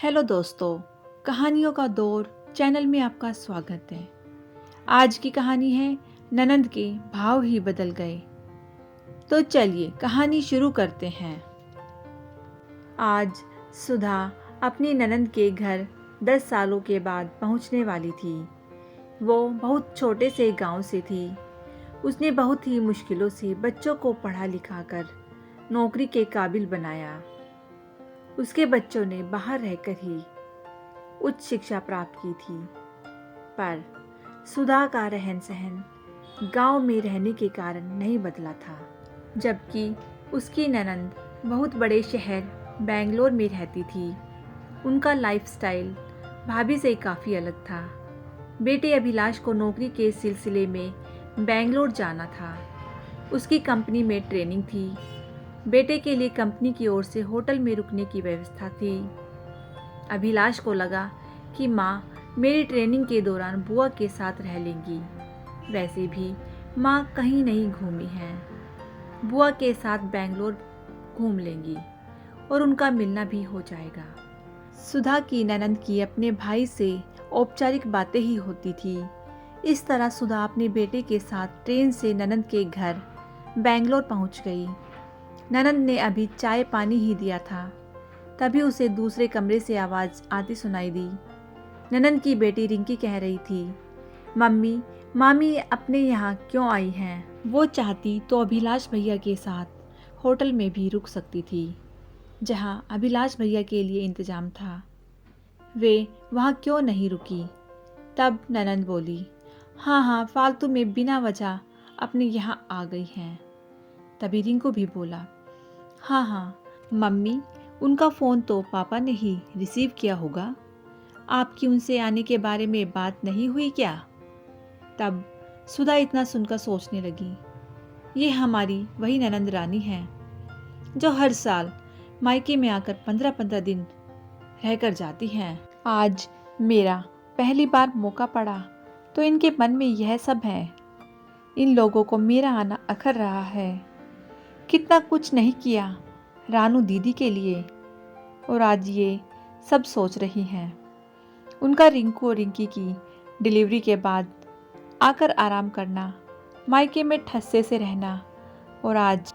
Hello दोस्तों, कहानियों का दौर चैनल में आपका स्वागत है। आज की कहानी है ननंद के भाव ही बदल गए। तो चलिए कहानी शुरू करते हैं। आज सुधा अपनी ननंद के घर 10 सालों के बाद पहुंचने वाली थी। वो बहुत छोटे से गांव से थी। उसने बहुत ही मुश्किलों से बच्चों को पढ़ा लिखा कर नौकरी के काबिल बनाया। उसके बच्चों ने बाहर रहकर ही उच्च शिक्षा प्राप्त की थी। पर सुधा का रहन सहन गांव में रहने के कारण नहीं बदला था, जबकि उसकी ननंद बहुत बड़े शहर बेंगलोर में रहती थी। उनका लाइफस्टाइल भाभी से काफ़ी अलग था। बेटे अभिलाष को नौकरी के सिलसिले में बेंगलोर जाना था। उसकी कंपनी में ट्रेनिंग थी। बेटे के लिए कंपनी की ओर से होटल में रुकने की व्यवस्था थी। अभिलाष को लगा कि माँ मेरी ट्रेनिंग के दौरान बुआ के साथ रह लेंगी। वैसे भी माँ कहीं नहीं घूमी हैं। बुआ के साथ बेंगलोर घूम लेंगी और उनका मिलना भी हो जाएगा। सुधा की ननंद की अपने भाई से औपचारिक बातें ही होती थी। इस तरह सुधा अपने बेटे के साथ ट्रेन से ननंद के घर बेंगलोर पहुंच गई। ननंद ने अभी चाय पानी ही दिया था, तभी उसे दूसरे कमरे से आवाज़ आती सुनाई दी। ननंद की बेटी रिंकी कह रही थी, मम्मी मामी अपने यहाँ क्यों आई हैं? वो चाहती तो अभिलाष भैया के साथ होटल में भी रुक सकती थी, जहाँ अभिलाष भैया के लिए इंतजाम था। वे वहाँ क्यों नहीं रुकी? तब ननंद बोली, हाँ फालतू में बिना वजह अपने यहाँ आ गई हैं। तभी रिंकू भी बोला, हाँ मम्मी, उनका फ़ोन तो पापा ने ही रिसीव किया होगा। आपकी उनसे आने के बारे में बात नहीं हुई क्या? तब सुधा इतना सुनकर सोचने लगी, ये हमारी वही ननंद रानी है जो हर साल मायके में आकर 15-15 दिन रहकर जाती हैं। आज मेरा पहली बार मौका पड़ा तो इनके मन में यह सब है। इन लोगों को मेरा आना अखर रहा है। कितना कुछ नहीं किया रानू दीदी के लिए, और आज ये सब सोच रही हैं। उनका रिंकू और रिंकी की डिलीवरी के बाद आकर आराम करना, मायके में ठस्से से रहना, और आज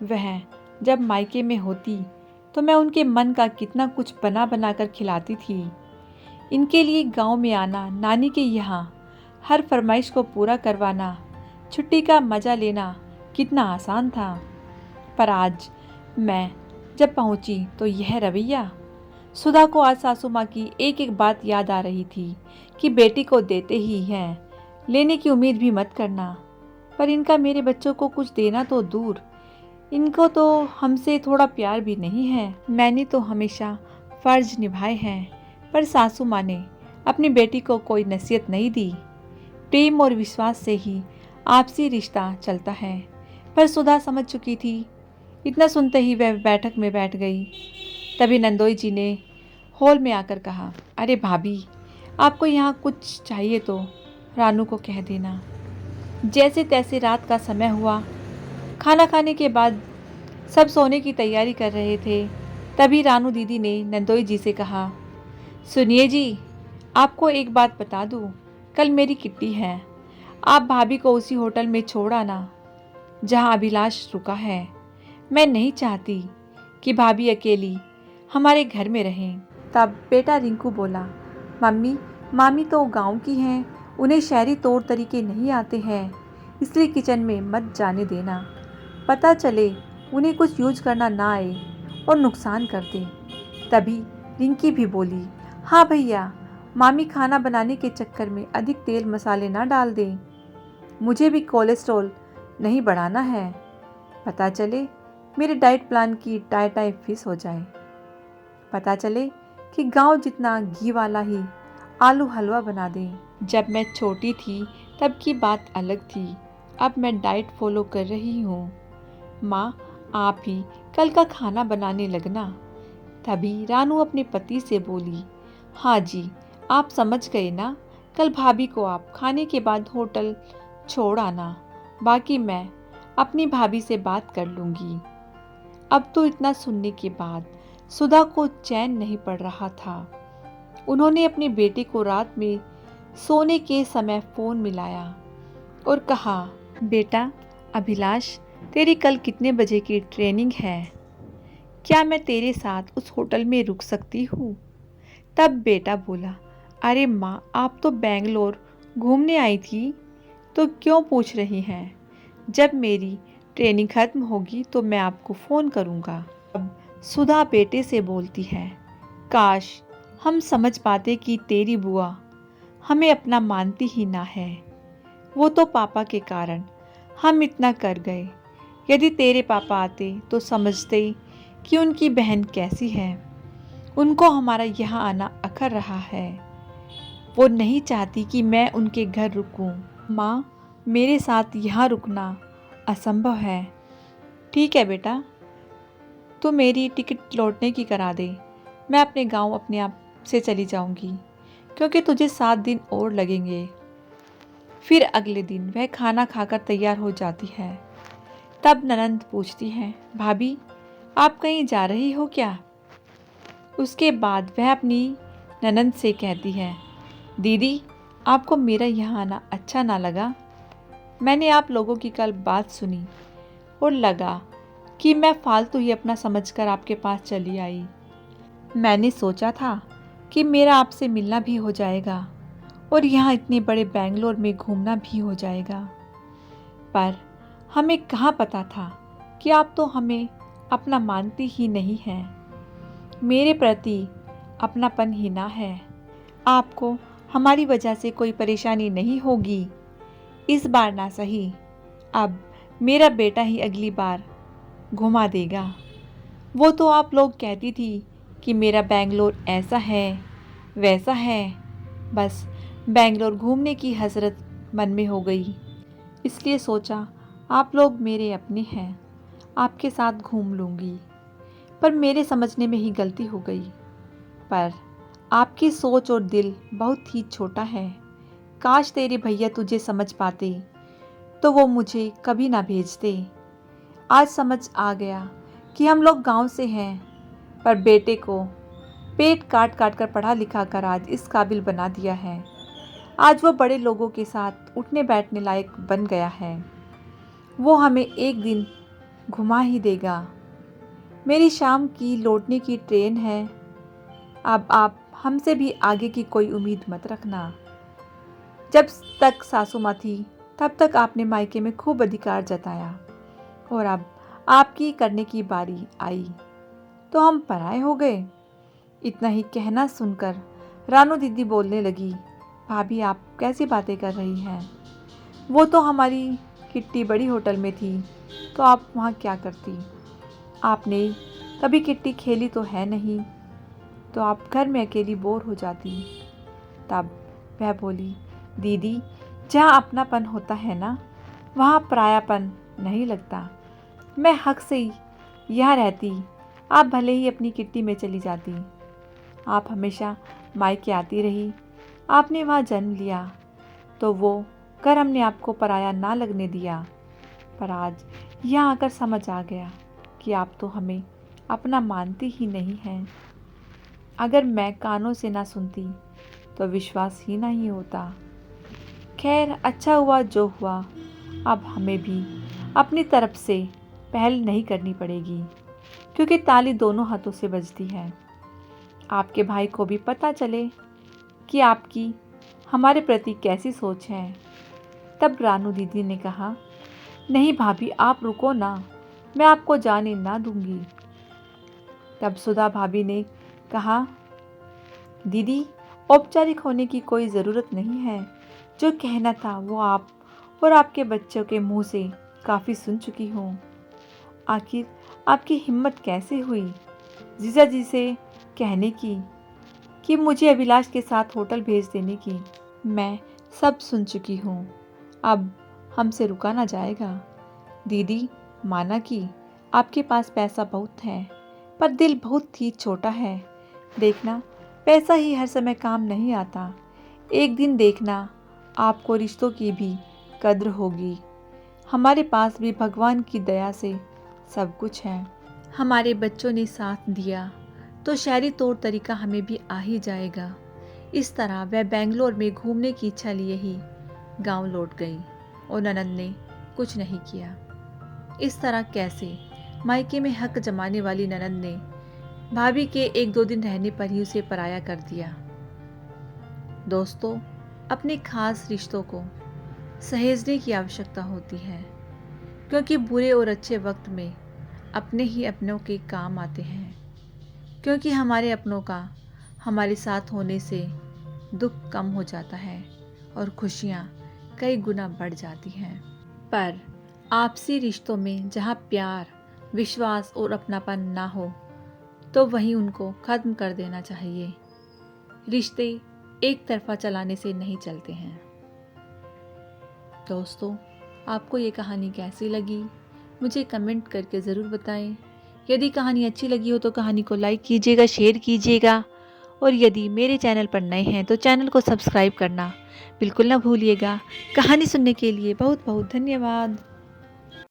वह जब मायके में होती तो मैं उनके मन का कितना कुछ बना बना कर खिलाती थी। इनके लिए गांव में आना, नानी के यहाँ हर फरमाइश को पूरा करवाना, छुट्टी का मज़ा लेना कितना आसान था। पर आज मैं जब पहुंची तो यह रवैया। सुधा को आज सासू माँ की एक एक बात याद आ रही थी कि बेटी को देते ही हैं, लेने की उम्मीद भी मत करना। पर इनका मेरे बच्चों को कुछ देना तो दूर, इनको तो हमसे थोड़ा प्यार भी नहीं है। मैंने तो हमेशा फ़र्ज निभाए हैं, पर सासू माँ ने अपनी बेटी को कोई नसीहत नहीं दी। प्रेम और विश्वास से ही आपसी रिश्ता चलता है। पर सुधा समझ चुकी थी। इतना सुनते ही वह बैठक में बैठ गई। तभी नंदोई जी ने हॉल में आकर कहा, अरे भाभी, आपको यहाँ कुछ चाहिए तो रानू को कह देना। जैसे तैसे रात का समय हुआ। खाना खाने के बाद सब सोने की तैयारी कर रहे थे। तभी रानू दीदी ने नंदोई जी से कहा, सुनिए जी, आपको एक बात बता दूँ, कल मेरी किट्टी है। आप भाभी को उसी होटल में छोड़ आना जहाँ अभिलाष रुका है। मैं नहीं चाहती कि भाभी अकेली हमारे घर में रहें। तब बेटा रिंकू बोला, मम्मी मामी तो गांव की हैं, उन्हें शहरी तौर तरीके नहीं आते हैं, इसलिए किचन में मत जाने देना। पता चले उन्हें कुछ यूज करना ना आए और नुकसान कर दे। तभी रिंकी भी बोली, हाँ भैया, मामी खाना बनाने के चक्कर में अधिक तेल मसाले ना डाल दें। मुझे भी कोलेस्ट्रॉल नहीं बढ़ाना है। पता चले मेरे डाइट प्लान की टाई फिस हो जाए। पता चले कि गांव जितना घी वाला ही आलू हलवा बना दें। जब मैं छोटी थी तब की बात अलग थी। अब मैं डाइट फॉलो कर रही हूँ। माँ, आप ही कल का खाना बनाने लगना। तभी रानू अपने पति से बोली, हाँ जी, आप समझ गए ना, कल भाभी को आप खाने के बाद होटल छोड़ आना। बाकी मैं अपनी भाभी से बात कर लूँगी। अब तो इतना सुनने के बाद सुधा को चैन नहीं पड़ रहा था। उन्होंने अपने बेटे को रात में सोने के समय फ़ोन मिलाया और कहा, बेटा अभिलाष, तेरी कल कितने बजे की ट्रेनिंग है? क्या मैं तेरे साथ उस होटल में रुक सकती हूँ? तब बेटा बोला, अरे माँ, आप तो बेंगलोर घूमने आई थी, तो क्यों पूछ रही हैं? जब मेरी ट्रेनिंग खत्म होगी तो मैं आपको फ़ोन करूँगा। अब सुधा बेटे से बोलती है, काश हम समझ पाते कि तेरी बुआ हमें अपना मानती ही ना है। वो तो पापा के कारण हम इतना कर गए। यदि तेरे पापा आते तो समझते कि उनकी बहन कैसी है। उनको हमारा यहाँ आना अखर रहा है। वो नहीं चाहती कि मैं उनके घर रुकूं। माँ, मेरे साथ यहाँ रुकना असंभव है। ठीक है बेटा, तू मेरी टिकट लौटने की करा दे। मैं अपने गांव अपने आप से चली जाऊंगी, क्योंकि तुझे 7 दिन और लगेंगे। फिर अगले दिन वह खाना खाकर तैयार हो जाती है। तब ननंद पूछती है, भाभी आप कहीं जा रही हो क्या? उसके बाद वह अपनी ननंद से कहती है, दीदी आपको मेरा यहाँ आना अच्छा ना लगा? मैंने आप लोगों की कल बात सुनी और लगा कि मैं फालतू ही अपना समझकर आपके पास चली आई। मैंने सोचा था कि मेरा आपसे मिलना भी हो जाएगा और यहाँ इतने बड़े बेंगलोर में घूमना भी हो जाएगा। पर हमें कहाँ पता था कि आप तो हमें अपना मानती ही नहीं हैं। मेरे प्रति अपनापन ही ना है। आपको हमारी वजह से कोई परेशानी नहीं होगी। इस बार ना सही, अब मेरा बेटा ही अगली बार घुमा देगा। वो तो आप लोग कहती थी कि मेरा बेंगलोर ऐसा है वैसा है। बस बेंगलोर घूमने की हसरत मन में हो गई, इसलिए सोचा आप लोग मेरे अपने हैं, आपके साथ घूम लूँगी। पर मेरे समझने में ही गलती हो गई। पर आपकी सोच और दिल बहुत ही छोटा है। काश तेरे भैया तुझे समझ पाते तो वो मुझे कभी ना भेजते। आज समझ आ गया कि हम लोग गांव से हैं, पर बेटे को पेट काट काट कर पढ़ा लिखा कर आज इस काबिल बना दिया है। आज वो बड़े लोगों के साथ उठने बैठने लायक बन गया है। वो हमें एक दिन घुमा ही देगा। मेरी शाम की लौटने की ट्रेन है। अब आप हमसे भी आगे की कोई उम्मीद मत रखना। जब तक सासू माँ थी तब तक आपने मायके में खूब अधिकार जताया, और अब आपकी करने की बारी आई तो हम पराए हो गए। इतना ही कहना सुनकर रानू दीदी बोलने लगी, भाभी आप कैसी बातें कर रही हैं? वो तो हमारी किट्टी बड़ी होटल में थी, तो आप वहाँ क्या करती? आपने कभी किट्टी खेली तो है नहीं, तो आप घर में अकेली बोर हो जाती। तब वह बोली, दीदी जहाँ अपनापन होता है ना, वहाँ परायापन नहीं लगता। मैं हक से यहाँ रहती, आप भले ही अपनी किट्टी में चली जाती। आप हमेशा मायके आती रही, आपने वहाँ जन्म लिया, तो वो घर हमने आपको पराया ना लगने दिया। पर आज यहाँ आकर समझ आ गया कि आप तो हमें अपना मानती ही नहीं हैं। अगर मैं कानों से ना सुनती तो विश्वास ही नहीं होता। खैर अच्छा हुआ जो हुआ। अब हमें भी अपनी तरफ से पहल नहीं करनी पड़ेगी, क्योंकि ताली दोनों हाथों से बजती है। आपके भाई को भी पता चले कि आपकी हमारे प्रति कैसी सोच है। तब रानू दीदी ने कहा, नहीं भाभी आप रुको ना, मैं आपको जाने ना दूंगी। तब सुधा भाभी ने कहा, दीदी औपचारिक होने की कोई ज़रूरत नहीं है। जो कहना था वो आप और आपके बच्चों के मुंह से काफ़ी सुन चुकी हूँ। आखिर आपकी हिम्मत कैसे हुई जीजा जी से कहने की कि मुझे अभिलाष के साथ होटल भेज देने की? मैं सब सुन चुकी हूँ, अब हमसे रुका ना जाएगा। दीदी माना कि आपके पास पैसा बहुत है, पर दिल बहुत ही छोटा है। देखना पैसा ही हर समय काम नहीं आता। एक दिन देखना आपको रिश्तों की भी कद्र होगी। हमारे पास भी भगवान की दया से सब कुछ है। हमारे बच्चों ने साथ दिया, तो शहरी तौर तरीका हमें भी आ ही जाएगा। इस तरह वह बेंगलोर में घूमने की इच्छा लिए ही गांव लौट गई और ननद ने कुछ नहीं किया। इस तरह कैसे मायके में हक जमाने वाली ननद ने भाभी के 1-2 दिन रहने पर ही उसे पराया कर दिया। दोस्तों, अपने खास रिश्तों को सहेजने की आवश्यकता होती है, क्योंकि बुरे और अच्छे वक्त में अपने ही अपनों के काम आते हैं। क्योंकि हमारे अपनों का हमारे साथ होने से दुख कम हो जाता है और खुशियाँ कई गुना बढ़ जाती हैं। पर आपसी रिश्तों में जहाँ प्यार, विश्वास और अपनापन ना हो, तो वहीं उनको ख़त्म कर देना चाहिए। रिश्ते एक तरफा चलाने से नहीं चलते हैं। दोस्तों, आपको ये कहानी कैसी लगी मुझे कमेंट करके ज़रूर बताएं। यदि कहानी अच्छी लगी हो तो कहानी को लाइक कीजिएगा, शेयर कीजिएगा और यदि मेरे चैनल पर नए हैं तो चैनल को सब्सक्राइब करना बिल्कुल ना भूलिएगा। कहानी सुनने के लिए बहुत बहुत धन्यवाद।